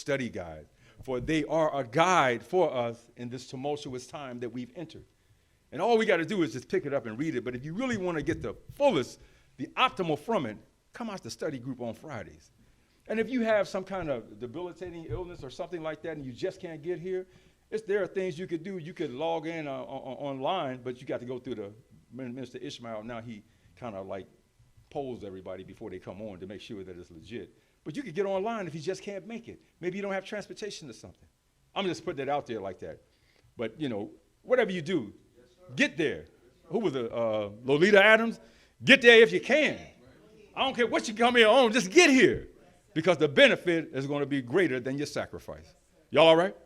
study guides, for they are a guide for us in this tumultuous time that we've entered. And all we got to do is just pick it up and read it. But if you really want to get the fullest, the optimal from it, come out to study group on Fridays. And if you have some kind of debilitating illness or something like that and you just can't get here, there are things you could do. You could log in online, but you got to go through the Minister Ishmael. Now he kind of like polls everybody before they come on to make sure that it's legit. But you could get online if you just can't make it. Maybe you don't have transportation or something. I'm just putting it out there like that. But, you know, whatever you do, get there. Who was it? Lolita Adams? Get there if you can. I don't care what you come here on, just get here. Because the benefit is going to be greater than your sacrifice. Y'all all right?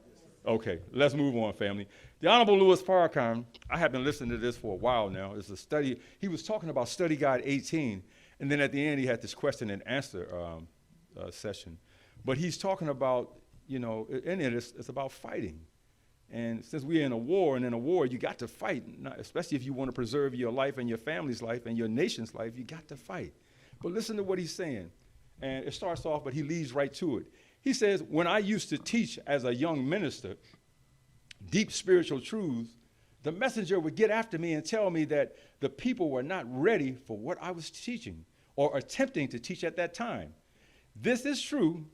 Okay, let's move on, family. The Honorable Louis Farrakhan, I have been listening to this for a while now. It's a study. He was talking about Study Guide 18, and then at the end he had this question and answer session. But he's talking about, you know, in it, it's about fighting. And since we're in a war, and in a war you got to fight, especially if you want to preserve your life and your family's life and your nation's life, you got to fight. But listen to what he's saying. And it starts off, but he leads right to it. He says, when I used to teach as a young minister deep spiritual truths, the messenger would get after me and tell me that the people were not ready for what I was teaching or attempting to teach at that time. This is true,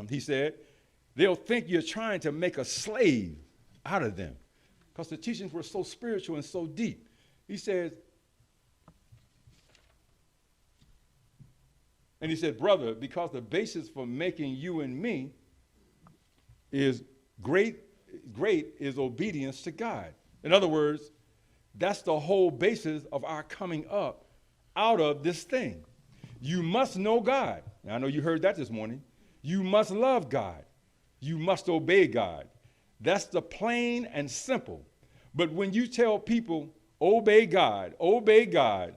he said. They'll think you're trying to make a slave out of them because the teachings were so spiritual and so deep. He says, and he said, brother, because the basis for making you and me is great is obedience to God. In other words, that's the whole basis of our coming up out of this thing. You must know God. Now, I know you heard that this morning. You must love God. You must obey God. That's the plain and simple. But when you tell people, obey God, obey God,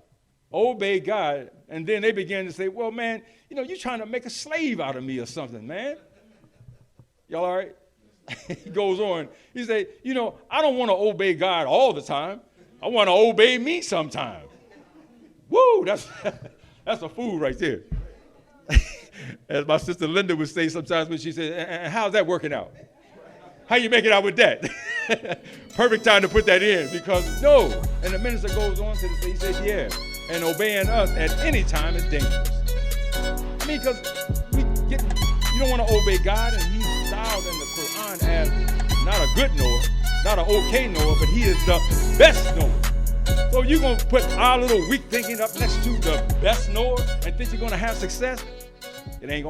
obey God, and then they begin to say, well, man, you know, you're trying to make a slave out of me or something, man. Y'all all right? He goes on. He said, you know, I don't want to obey God all the time. I want to obey me sometime. Woo, that's a fool right there. As my sister Linda would say sometimes when she said, and how's that working out? How you make it out with that? Perfect time to put that in because no. And the minister goes on to say, he says, yeah. And obeying us at any time is dangerous. I mean, because you don't want to obey God, and he's styled in the Quran as not a good Noah, not an okay Noah, but he is the best Noah. So you're going to put our little weak thinking up next to the best Noah and think you're going to have success? It ain't going to